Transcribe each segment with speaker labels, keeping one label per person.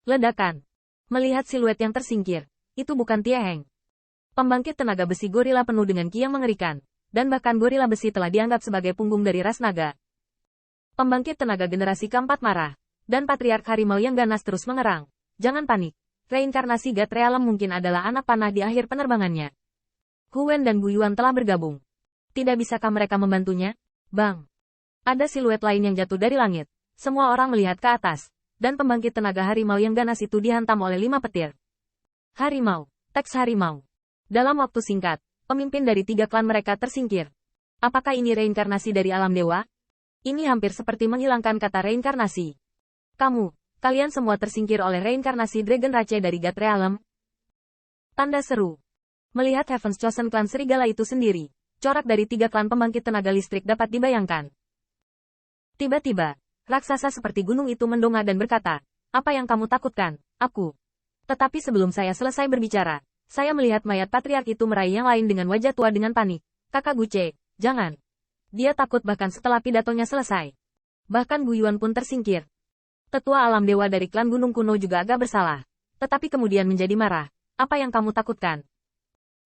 Speaker 1: Ledakan. Melihat siluet yang tersingkir, itu bukan Tieheng. Pembangkit tenaga besi gorila penuh dengan ki yang mengerikan, dan bahkan gorila besi telah dianggap sebagai punggung dari ras naga. Pembangkit tenaga generasi keempat marah, dan patriark harimau yang ganas terus mengerang. Jangan panik. Reinkarnasi God Realm mungkin adalah anak panah di akhir penerbangannya. Hu Wen dan Gu Yuan telah bergabung. Tidak bisakah mereka membantunya? Bang! Ada siluet lain yang jatuh dari langit. Semua orang melihat ke atas, dan pembangkit tenaga harimau yang ganas itu dihantam oleh 5 petir. Harimau, teks harimau. Dalam waktu singkat, pemimpin dari 3 klan mereka tersingkir. Apakah ini reinkarnasi dari alam dewa? Ini hampir seperti menghilangkan kata reinkarnasi. Kalian semua tersingkir oleh reinkarnasi Dragon Rache dari God Realm. Tanda seru. Melihat Heaven's Chosen klan serigala itu sendiri, corak dari 3 klan pembangkit tenaga listrik dapat dibayangkan. Tiba-tiba, raksasa seperti gunung itu mendongak dan berkata, "Apa yang kamu takutkan, aku?" Tetapi sebelum saya selesai berbicara, saya melihat mayat patriark itu meraih yang lain dengan wajah tua dengan panik. "Kakak Guce, jangan." Dia takut bahkan setelah pidatonya selesai. Bahkan Gu Yuan pun tersingkir. Tetua alam dewa dari klan gunung kuno juga agak bersalah. Tetapi kemudian menjadi marah. "Apa yang kamu takutkan?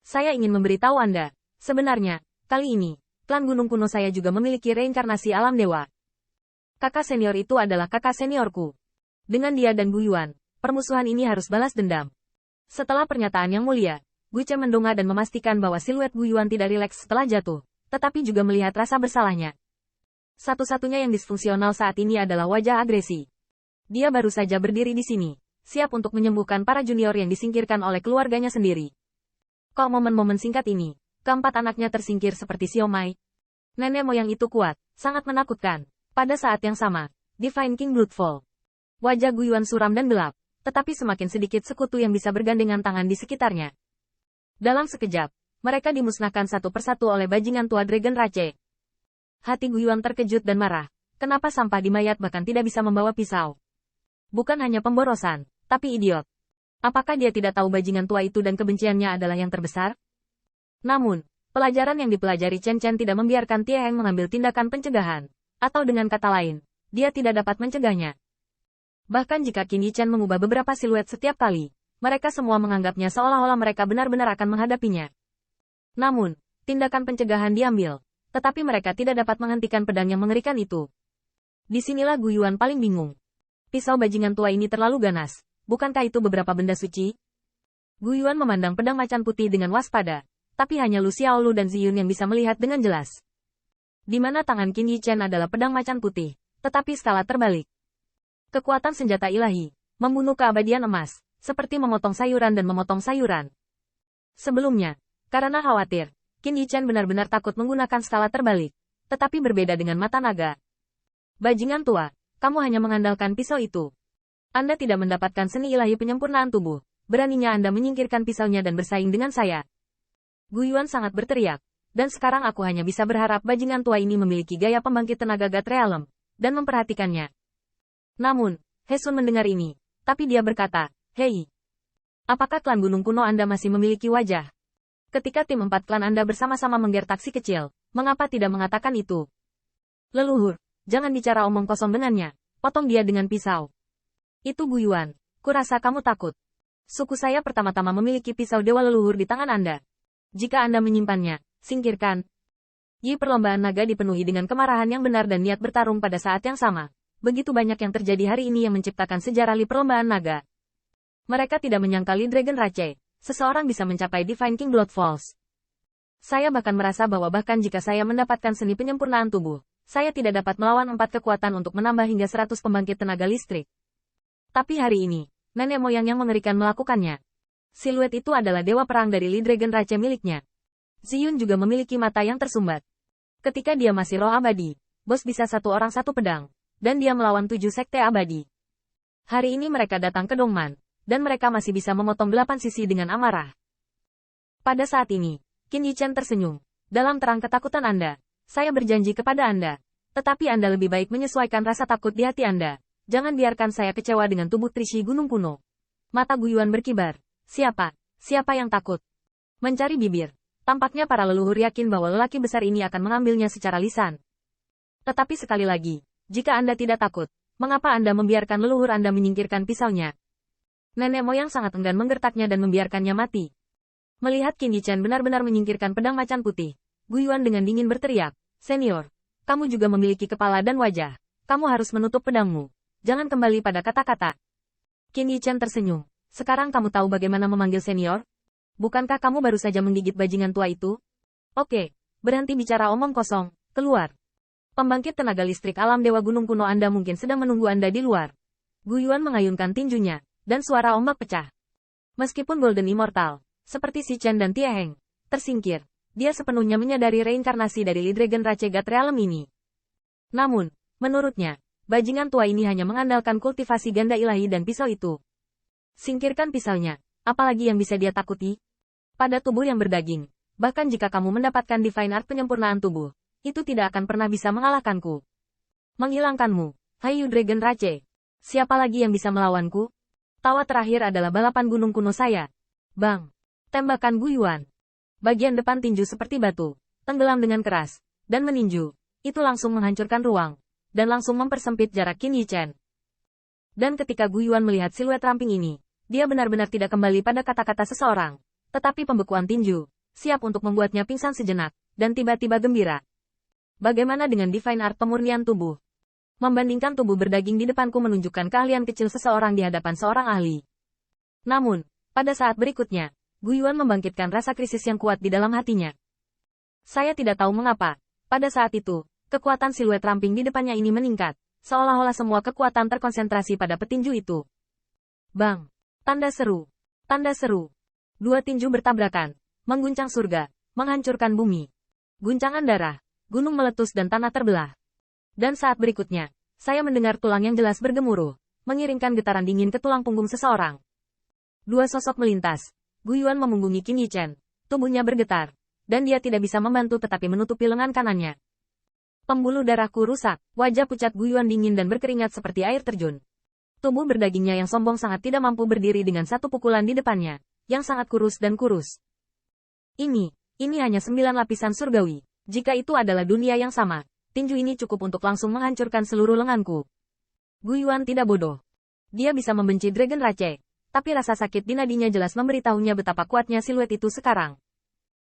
Speaker 1: Saya ingin memberitahu Anda. Sebenarnya, kali ini, klan gunung kuno saya juga memiliki reinkarnasi alam dewa. Kakak senior itu adalah kakak seniorku. Dengan dia dan Gu Yuan, permusuhan ini harus balas dendam." Setelah pernyataan yang mulia, Guce mendongak dan memastikan bahwa siluet Gu Yuan tidak rileks setelah jatuh, tetapi juga melihat rasa bersalahnya. Satu-satunya yang disfungsional saat ini adalah wajah agresi. Dia baru saja berdiri di sini, siap untuk menyembuhkan para junior yang disingkirkan oleh keluarganya sendiri. Kok momen-momen singkat ini, keempat anaknya tersingkir seperti siomay? Nenek moyang itu kuat, sangat menakutkan. Pada saat yang sama, Divine King Bloodfall. Wajah Gu Yuan suram dan gelap, tetapi semakin sedikit sekutu yang bisa bergandengan tangan di sekitarnya. Dalam sekejap, mereka dimusnahkan satu persatu oleh bajingan tua Dragon Rache. Hati Gu Yuan terkejut dan marah. Kenapa sampah di mayat bahkan tidak bisa membawa pisau? Bukan hanya pemborosan, tapi idiot. Apakah dia tidak tahu bajingan tua itu dan kebenciannya adalah yang terbesar? Namun, pelajaran yang dipelajari Chen Chen tidak membiarkan Tieheng mengambil tindakan pencegahan. Atau dengan kata lain, dia tidak dapat mencegahnya. Bahkan jika Qin Yi Chen mengubah beberapa siluet setiap kali, mereka semua menganggapnya seolah-olah mereka benar-benar akan menghadapinya. Namun, tindakan pencegahan diambil, tetapi mereka tidak dapat menghentikan pedang yang mengerikan itu. Disinilah Gu Yuan paling bingung. Pisau bajingan tua ini terlalu ganas, bukankah itu beberapa benda suci? Gu Yuan memandang pedang macan putih dengan waspada, tapi hanya Lu Xiaolu dan Ziyun yang bisa melihat dengan jelas. Di mana tangan Qin Yi Chen adalah pedang macan putih, tetapi skala terbalik. Kekuatan senjata ilahi, membunuh keabadian emas, seperti memotong sayuran dan memotong sayuran. Sebelumnya, karena khawatir, Qin Yi Chen benar-benar takut menggunakan skala terbalik, tetapi berbeda dengan mata naga. Bajingan tua, kamu hanya mengandalkan pisau itu. Anda tidak mendapatkan seni ilahi penyempurnaan tubuh, beraninya Anda menyingkirkan pisaunya dan bersaing dengan saya. Gu Yuan sangat berteriak. Dan sekarang aku hanya bisa berharap bajingan tua ini memiliki gaya pembangkit tenaga God Realm, dan memperhatikannya. Namun, He Sun mendengar ini, tapi dia berkata, "Hei, apakah klan gunung kuno Anda masih memiliki wajah? Ketika tim 4 klan Anda bersama-sama mengger taksi kecil, mengapa tidak mengatakan itu? Leluhur, jangan bicara omong kosong dengannya, potong dia dengan pisau." Itu Gu Yuan, kurasa kamu takut. Suku saya pertama-tama memiliki pisau dewa leluhur di tangan Anda. Jika Anda menyimpannya, singkirkan. Yi perlombaan naga dipenuhi dengan kemarahan yang benar dan niat bertarung pada saat yang sama. Begitu banyak yang terjadi hari ini yang menciptakan sejarah Li perlombaan naga. Mereka tidak menyangka Li Dragon Rache, seseorang bisa mencapai Divine King Blood Falls. Saya bahkan merasa bahwa bahkan jika saya mendapatkan seni penyempurnaan tubuh, saya tidak dapat melawan 4 kekuatan untuk menambah hingga 100 pembangkit tenaga listrik. Tapi hari ini, nenek moyang yang mengerikan melakukannya. Siluet itu adalah dewa perang dari Li Dragon Rache miliknya. Ziyun juga memiliki mata yang tersumbat. Ketika dia masih roh abadi, bos bisa 1 orang 1 pedang, dan dia melawan 7 sekte abadi. Hari ini mereka datang ke Dongman, dan mereka masih bisa memotong 8 sisi dengan amarah. Pada saat ini, Qin Yi Chen tersenyum. Dalam terang ketakutan Anda, saya berjanji kepada Anda. Tetapi Anda lebih baik menyesuaikan rasa takut di hati Anda. Jangan biarkan saya kecewa dengan tubuh Trishi Gunung Kuno. Mata Gu Yuan berkibar. Siapa? Siapa yang takut? Mencari bibir. Tampaknya para leluhur yakin bahwa lelaki besar ini akan mengambilnya secara lisan. Tetapi sekali lagi, jika Anda tidak takut, mengapa Anda membiarkan leluhur Anda menyingkirkan pisaunya? Nenek moyang sangat enggan menggertaknya dan membiarkannya mati. Melihat Qin Yichen benar-benar menyingkirkan pedang macan putih, Gu Yuan dengan dingin berteriak, "Senior, kamu juga memiliki kepala dan wajah. Kamu harus menutup pedangmu. Jangan kembali pada kata-kata." Qin Yichen tersenyum. "Sekarang kamu tahu bagaimana memanggil senior? Bukankah kamu baru saja menggigit bajingan tua itu? Oke, berhenti bicara omong kosong, keluar. Pembangkit tenaga listrik alam Dewa Gunung Kuno Anda mungkin sedang menunggu Anda di luar." Gu Yuan mengayunkan tinjunya, dan suara ombak pecah. Meskipun Golden Immortal, seperti Si Chen dan Tie Heng, tersingkir, dia sepenuhnya menyadari reinkarnasi dari Li Dragon Rache God Realm ini. Namun, menurutnya, bajingan tua ini hanya mengandalkan kultivasi ganda ilahi dan pisau itu. Singkirkan pisaunya, apalagi yang bisa dia takuti? Pada tubuh yang berdaging, bahkan jika kamu mendapatkan Divine Art penyempurnaan tubuh, itu tidak akan pernah bisa mengalahkanku. Menghilangkanmu, Hayu Dragon Rache. Siapa lagi yang bisa melawanku? Tawa terakhir adalah balapan gunung kuno saya. Bang! Tembakan Gu Yuan. Bagian depan tinju seperti batu, tenggelam dengan keras, dan meninju. Itu langsung menghancurkan ruang, dan langsung mempersempit jarak Qin Yichen. Dan ketika Gu Yuan melihat siluet ramping ini, dia benar-benar tidak kembali pada kata-kata seseorang. Tetapi pembekuan tinju, siap untuk membuatnya pingsan sejenak, dan tiba-tiba gembira. Bagaimana dengan Divine Art pemurnian tubuh? Membandingkan tubuh berdaging di depanku menunjukkan keahlian kecil seseorang di hadapan seorang ahli. Namun, pada saat berikutnya, Gu Yuan membangkitkan rasa krisis yang kuat di dalam hatinya. Saya tidak tahu mengapa. Pada saat itu, kekuatan siluet ramping di depannya ini meningkat, seolah-olah semua kekuatan terkonsentrasi pada petinju itu. Bang! Tanda seru. Tanda seru. Dua tinju bertabrakan, mengguncang surga, menghancurkan bumi. Guncangan darah, gunung meletus dan tanah terbelah. Dan saat berikutnya, saya mendengar tulang yang jelas bergemuruh, mengiringkan getaran dingin ke tulang punggung seseorang. Dua sosok melintas. Gu Yuan memunggungi Qin Yichen, tubuhnya bergetar, dan dia tidak bisa membantu tetapi menutupi lengan kanannya. Pembuluh darahku rusak, wajah pucat Gu Yuan dingin dan berkeringat seperti air terjun. Tubuh berdagingnya yang sombong sangat tidak mampu berdiri dengan satu pukulan di depannya, yang sangat kurus dan kurus. Ini hanya 9 lapisan surgawi. Jika itu adalah dunia yang sama, tinju ini cukup untuk langsung menghancurkan seluruh lenganku. Gu Yuan tidak bodoh. Dia bisa membenci Dragon Rache, tapi rasa sakit di nadinya jelas memberitahunya betapa kuatnya siluet itu sekarang.